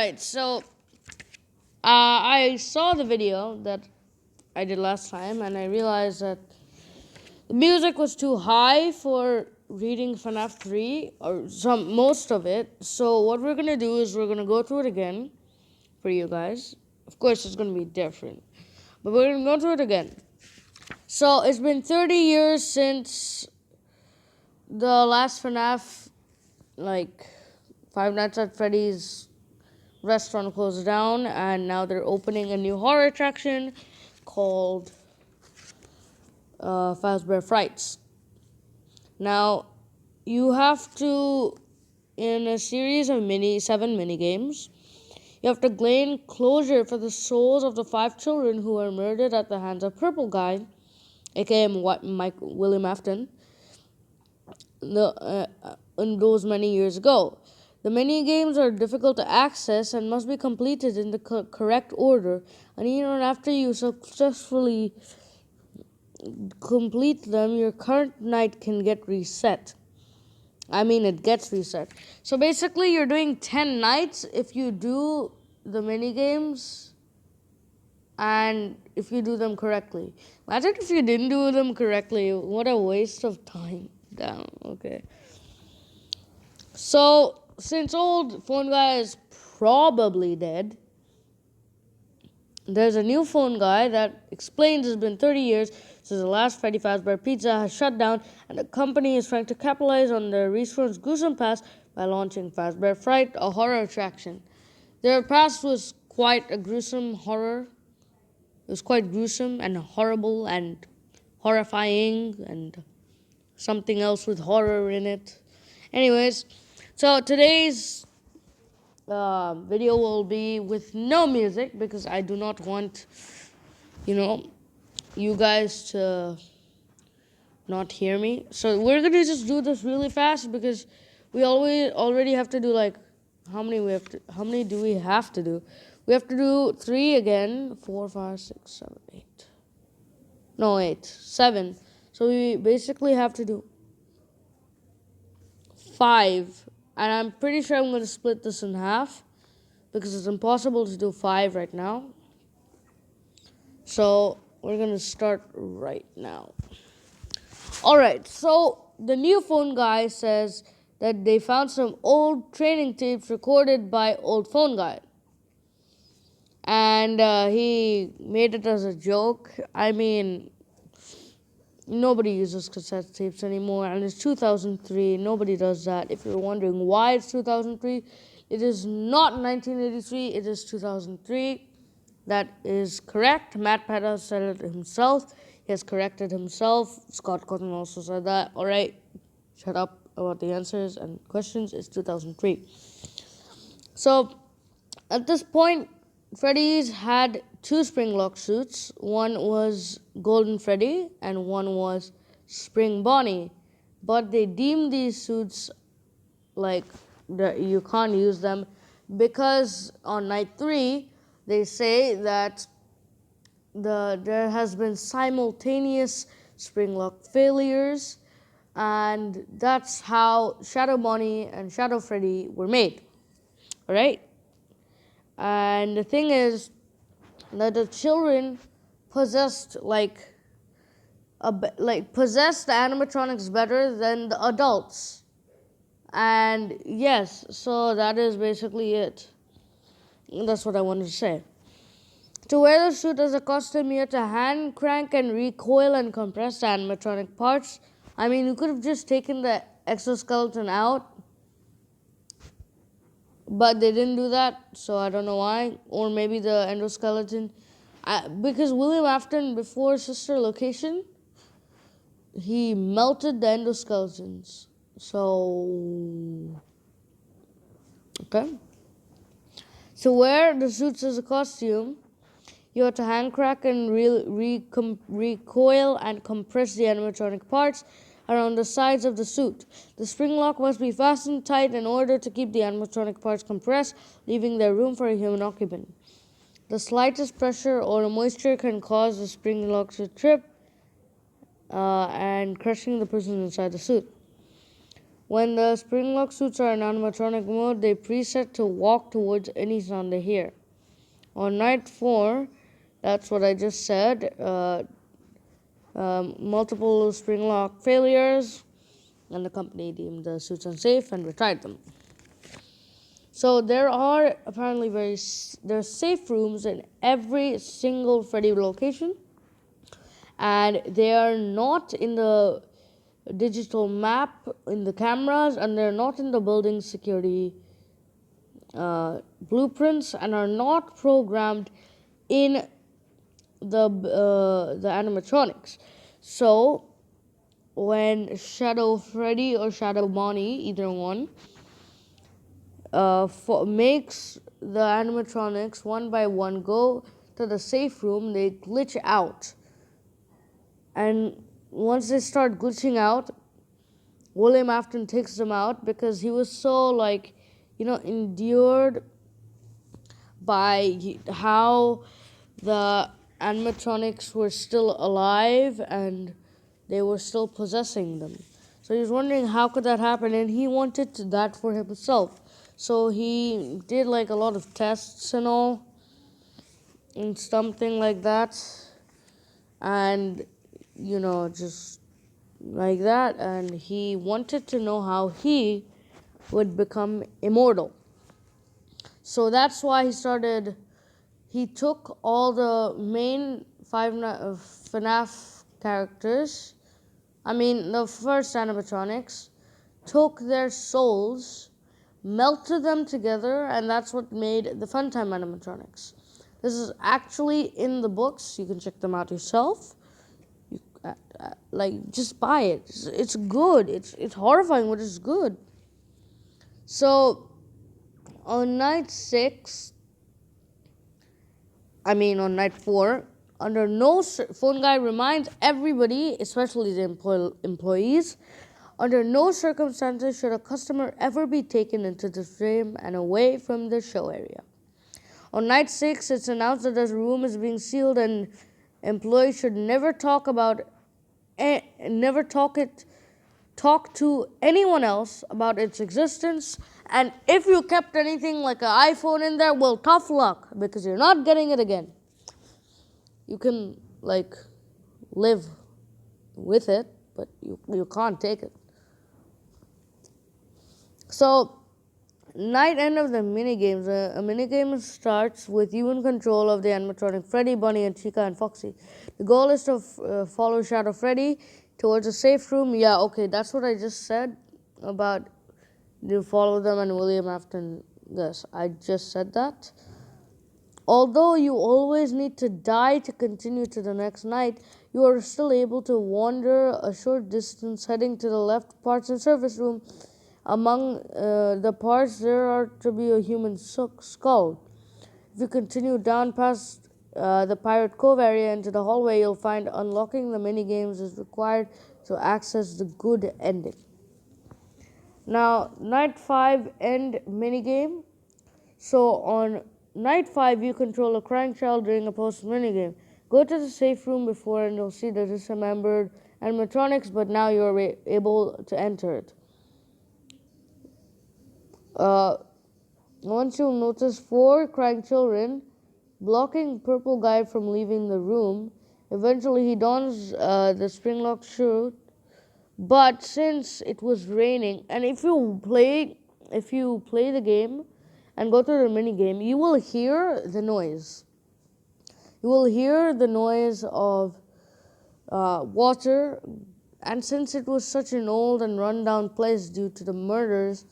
Alright, so I saw the video that I did last time, and I realized that the music was too high for reading FNAF 3, or most of it. So what we're gonna do is we're gonna go through it again for you guys. Of course, it's gonna be different, but we're gonna go through it again. So it's been 30 years since the last FNAF, like Five Nights at Freddy's restaurant closed down, and now they're opening a new horror attraction called Fazbear Frights. Now, you have to, in a series of 7 mini games, you have to gain closure for the souls of the 5 children who were murdered at the hands of Purple Guy, aka William Afton, in those many years ago. The mini games are difficult to access and must be completed in the correct order, and even after you successfully complete them, your current night can get reset. It gets reset. So basically, you're doing 10 nights if you do the mini games and if you do them correctly. Imagine if you didn't do them correctly. What a waste of time. Damn, okay. So, since old phone guy is probably dead, there's a new phone guy that explains it's been 30 years since the last Freddy Fazbear Pizza has shut down, and the company is trying to capitalize on the restaurant's gruesome past by launching Fazbear Fright, a horror attraction. Their past was quite a gruesome horror. It was quite gruesome and horrible and horrifying and something else with horror in it. Anyways, so today's video will be with no music because I do not want, you guys to not hear me. So we're gonna just do this really fast because we already have to do how many do we have to do? We have to do 3 again, 4, 5, 6, 7, 8. No, 8, 7. So we basically have to do 5. And I'm pretty sure I'm going to split this in half because it's impossible to do 5 right now. So we're going to start right now. Alright, so the new phone guy says that they found some old training tapes recorded by old phone guy. And he made it as a joke. Nobody uses cassette tapes anymore, and it's 2003. Nobody does that. If you're wondering why it's 2003, it is not 1983. It is 2003. That is correct. Matt Petta said it himself. He has corrected himself. Scott Cotton also said that. All right, shut up about the answers and questions. It's 2003. So at this point, Freddy's had 2 Spring Lock suits. One was Golden Freddy and one was Spring Bonnie. But they deemed these suits you can't use them because on night 3, they say that there has been simultaneous Spring Lock failures, and that's how Shadow Bonnie and Shadow Freddy were made. All right? And the thing is that the children possessed possessed the animatronics better than the adults. And yes, so that is basically it. That's what I wanted to say. To wear the suit as a costume, you have to hand crank and recoil and compress the animatronic parts. You could have just taken the exoskeleton out, but they didn't do that, so I don't know why. Or maybe the endoskeleton. Because William Afton, before Sister Location, he melted the endoskeletons. So, okay. To wear the suits as a costume, you have to hand crack and recoil and compress the animatronic parts around the sides of the suit. The spring lock must be fastened tight in order to keep the animatronic parts compressed, leaving there room for a human occupant. The slightest pressure or moisture can cause the spring lock to trip and crushing the person inside the suit. When the spring lock suits are in animatronic mode, they preset to walk towards any sound they hear. On night 4, that's what I just said, multiple spring lock failures, and the company deemed the suits unsafe and retired them. So there are apparently there are safe rooms in every single Freddy location, and they are not in the digital map in the cameras, and they're not in the building security blueprints, and are not programmed in the animatronics. So when Shadow Freddy or Shadow Bonnie, either one, makes the animatronics one by one go to the safe room, they glitch out. And once they start glitching out, William Afton takes them out because he was so, endured by how the animatronics were still alive and they were still possessing them. So he was wondering how could that happen, and he wanted that for himself. So he did a lot of tests and all, and something like that, and just like that, and he wanted to know how he would become immortal. So that's why he took all the main FNAF characters, the first animatronics, took their souls, melted them together, and that's what made the Funtime animatronics. This is actually in the books. You can check them out yourself. Just buy it. It's good. It's horrifying, but it's good. So on night 4, under no phone guy reminds everybody, especially the employees, under no circumstances should a customer ever be taken into the frame and away from the show area. On night 6, it's announced that the room is being sealed and employees should never talk to anyone else about its existence. And if you kept anything like an iPhone in there, well, tough luck, because you're not getting it again. You can live with it, but you can't take it. So night end of the minigames. A minigame starts with you in control of the animatronic Freddy, Bunny, and Chica, and Foxy. The goal is to follow Shadow Freddy towards a safe room. Yeah, okay, that's what I just said about you follow them and William Afton. Yes, I just said that. Although you always need to die to continue to the next night, you are still able to wander a short distance heading to the left parts and service room. Among the parts, there are to be a human skull. If you continue down past the Pirate Cove area into the hallway, you'll find unlocking the minigames is required to access the good ending. Now, night 5 end minigame. So on night 5, you control a crying child during a post minigame. Go to the safe room before and you'll see the dismembered animatronics, but now you're able to enter it. Once you'll notice 4 crying children blocking purple guy from leaving the room. Eventually he dons the spring lock suit, but since it was raining, and if you play the game and go to the mini game, you will hear the noise. You will hear the noise of water, and since it was such an old and run-down place due to the murders,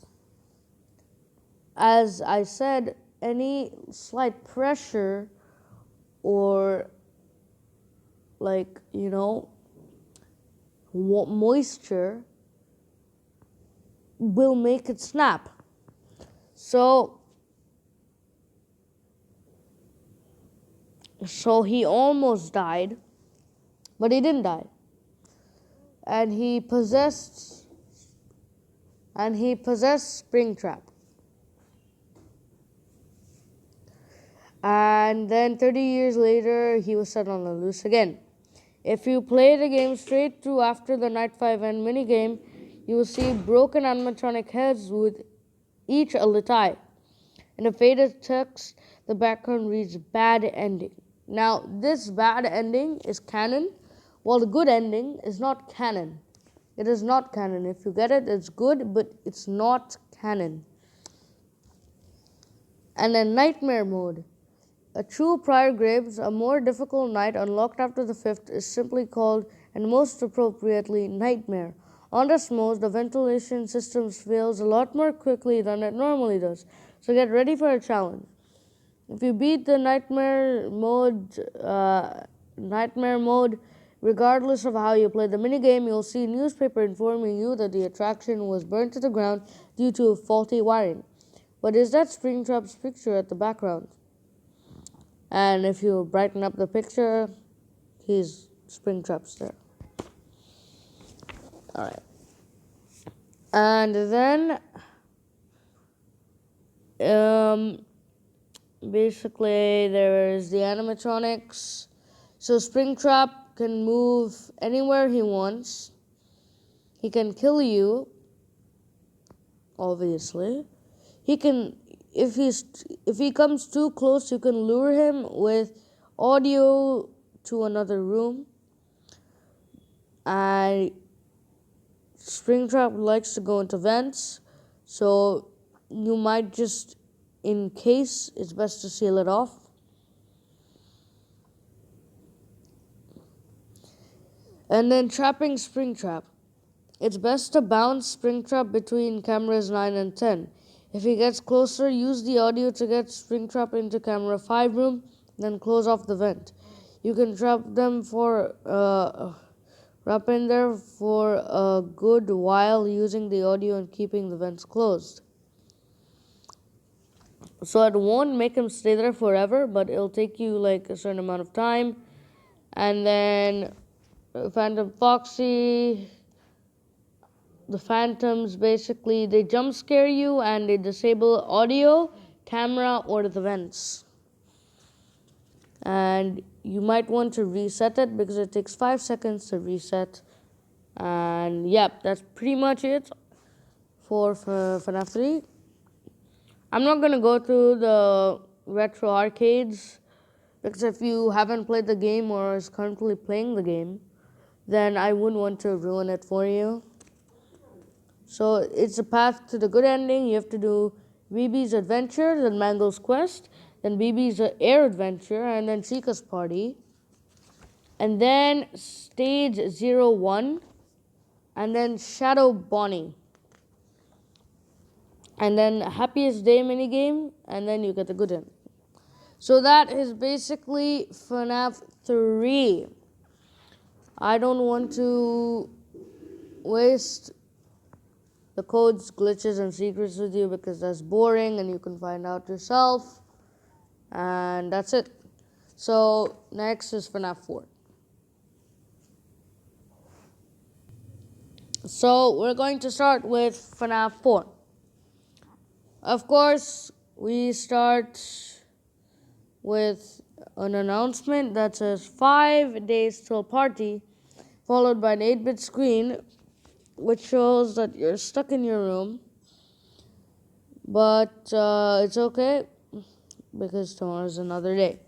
as I said, any slight pressure or moisture will make it snap. So he almost died, but he didn't die. And he possessed Springtrap. And then 30 years later, he was set on the loose again. If you play the game straight through after the Night 5 end minigame, you will see broken animatronic heads with each a lit eye. In the faded text, the background reads bad ending. Now, this bad ending is canon, while the good ending is not canon. It is not canon. If you get it, it's good, but it's not canon. And then nightmare mode. A true prior graves, a more difficult night unlocked after the fifth, is simply called, and most appropriately, nightmare. On this mode, the ventilation system fails a lot more quickly than it normally does. So get ready for a challenge. If you beat the nightmare mode, regardless of how you play the minigame, you'll see a newspaper informing you that the attraction was burnt to the ground due to faulty wiring. But is that Springtrap's picture at the background? And if you brighten up the picture, he's Springtrap's there. Alright. And then basically there is the animatronics. So Springtrap can move anywhere he wants. He can kill you, obviously. He can, if he comes too close, you can lure him with audio to another room. And Springtrap likes to go into vents, so you might just, in case, it's best to seal it off. And then trapping Springtrap. It's best to bounce Springtrap between cameras 9 and 10. If he gets closer, use the audio to get Springtrap into camera 5 room, then close off the vent. You can trap in there for a good while using the audio and keeping the vents closed. So it won't make him stay there forever, but it'll take you like a certain amount of time. And then Phantom Foxy, the Phantoms, basically they jump scare you and they disable audio, camera, or the vents. And you might want to reset it because it takes 5 seconds to reset. And yep, that's pretty much it for FNAF 3. I'm not going to go through the retro arcades because if you haven't played the game or is currently playing the game, then I wouldn't want to ruin it for you. So it's a path to the good ending. You have to do BB's Adventure, then Mango's Quest, then BB's Air Adventure, and then Chica's Party. And then Stage 01, and then Shadow Bonnie. And then Happiest Day minigame, and then you get the good end. So that is basically FNAF 3. I don't want to waste the codes, glitches, and secrets with you because that's boring and you can find out yourself. And that's it. So next is FNAF 4. So we're going to start with FNAF 4. Of course, we start with an announcement that says 5 days till party, followed by an 8-bit screen, which shows that you're stuck in your room. But it's okay, because tomorrow's another day.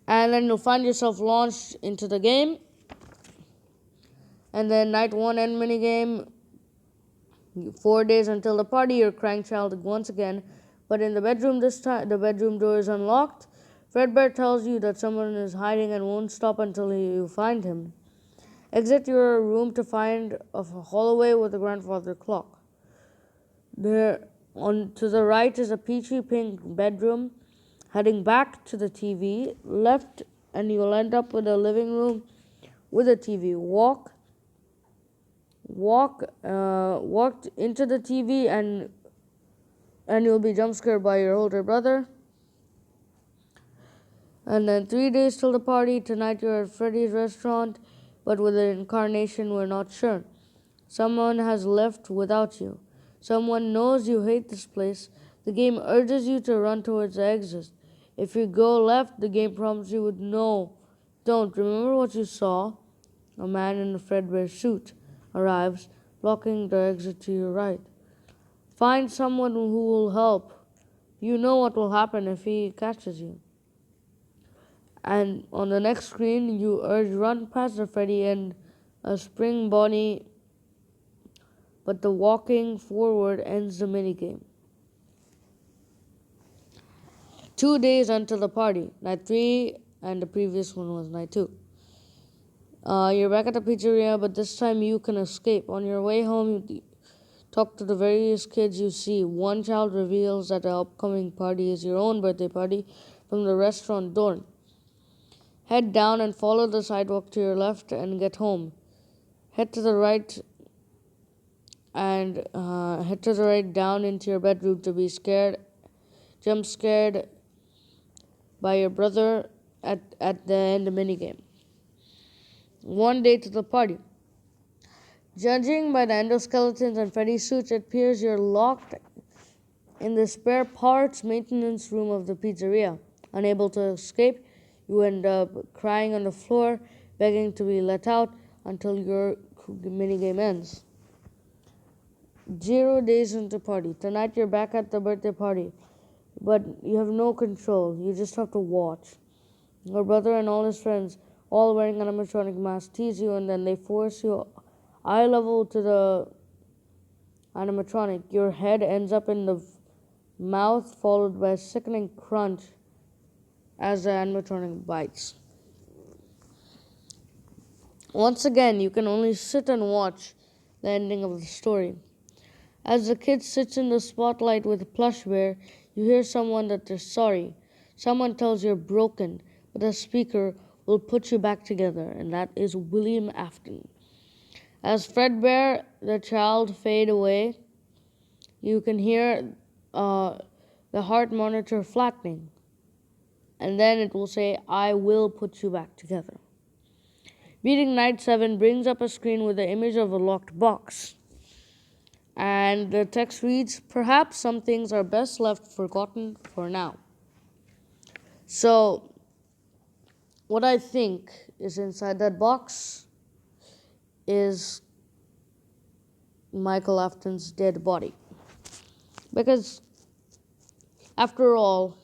And then you'll find yourself launched into the game. And then night 1 end minigame, 4 days until the party, you're Crankchild once again. But in the bedroom this time, the bedroom door is unlocked. Fredbear tells you that someone is hiding and won't stop until you find him. Exit your room to find a hallway with a grandfather clock. There, to the right is a peachy pink bedroom. Heading back to the TV, left, and you'll end up with a living room with a TV. Walk into the TV and you'll be jump scared by your older brother. And then 3 days till the party. Tonight you're at Freddy's restaurant, but with an incarnation we're not sure. Someone has left without you. Someone knows you hate this place. The game urges you to run towards the exit. If you go left, the game prompts you with no. Don't. Remember what you saw? A man in a Fredbear suit. arrives, blocking the exit to your right. Find someone who will help. You know what will happen if he catches you. And on the next screen, you urge run past the Freddy and a spring Bonnie, but the walking forward ends the minigame. 2 days until the party, night 3, and the previous one was night 2. You're back at the pizzeria, but this time you can escape. On your way home, you talk to the various kids you see. One child reveals that the upcoming party is your own birthday party from the restaurant door. Head down and follow the sidewalk to your left and get home. Head to the right down into your bedroom to be jump scared by your brother at the end of the minigame. 1 day to the party. Judging by the endoskeletons and Freddy suits, it appears you're locked in the spare parts maintenance room of the pizzeria. Unable to escape, you end up crying on the floor, begging to be let out until your minigame ends. 0 days into party. Tonight you're back at the birthday party, but you have no control. You just have to watch. Your brother and all his friends, all wearing animatronic masks, tease you, and then they force you eye level to the animatronic. Your head ends up in the mouth, followed by a sickening crunch as the animatronic bites. Once again, you can only sit and watch the ending of the story. As the kid sits in the spotlight with a plush bear, you hear someone that they're sorry. Someone tells you're broken, but the speaker will put you back together, and that is William Afton. As Fredbear, the child, fade away, you can hear the heart monitor flattening, and then it will say, I will put you back together. Beating Night 7 brings up a screen with the image of a locked box. And the text reads, perhaps some things are best left forgotten for now. So, what I think is inside that box is Michael Afton's dead body. Because, after all,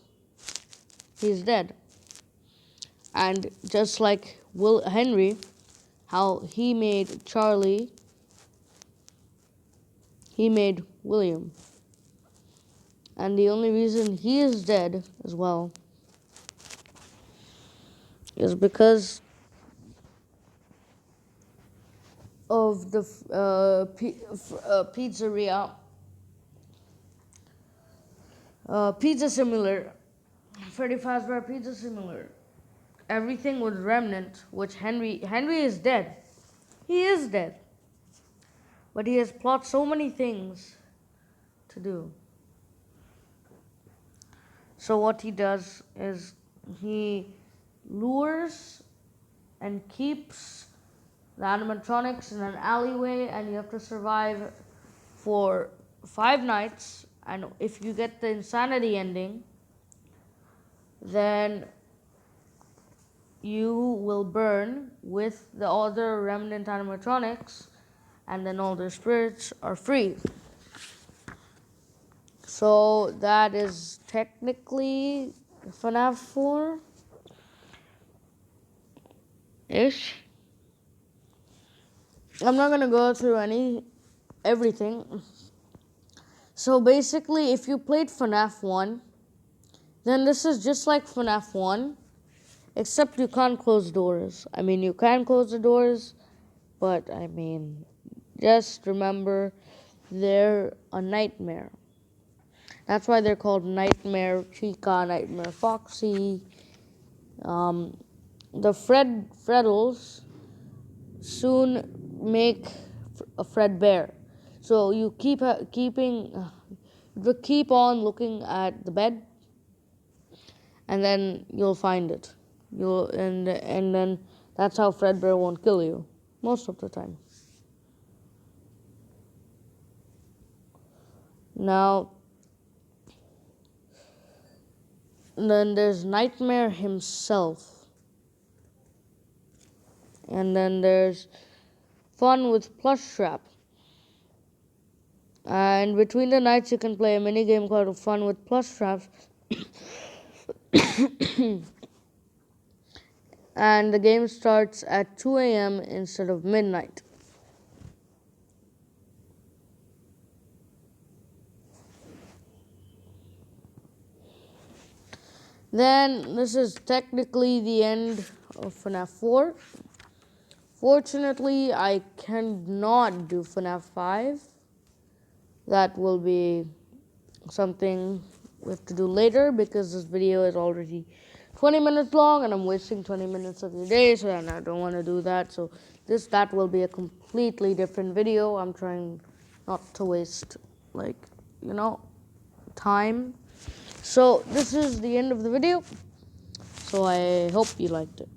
he's dead. And just like Henry, how he made Charlie, he made William. And the only reason he is dead as well is because of the pizzeria, Pizza Similar, Freddy Fazbear Pizza Similar. Everything with Remnant, which Henry is dead. He is dead. But he has plotted so many things to do. So what he does is he lures and keeps the animatronics in an alleyway, and you have to survive for 5 nights. And if you get the insanity ending, then you will burn with the other remnant animatronics, and then all their spirits are free. So that is technically FNAF 4-ish. I'm not gonna go through everything. So basically, if you played FNAF 1, then this is just like FNAF 1, except you can't close doors. I mean, you can close the doors, but I mean, just remember, they're a nightmare. That's why they're called Nightmare Chica, Nightmare Foxy. The Freddles soon make a Fredbear. So you keep on looking at the bed, and then you'll find it. And then that's how Fredbear won't kill you most of the time. Now, then there's Nightmare himself. And then there's fun with plush trap. And between the nights, you can play a mini game called Fun with Plush Traps. And the game starts at 2 a.m. instead of midnight. Then this is technically the end of FNAF 4. Fortunately, I cannot do FNAF 5. That will be something we have to do later because this video is already 20 minutes long and I'm wasting 20 minutes of your day, so I don't want to do that. So that will be a completely different video. I'm trying not to waste time. So this is the end of the video. So I hope you liked it.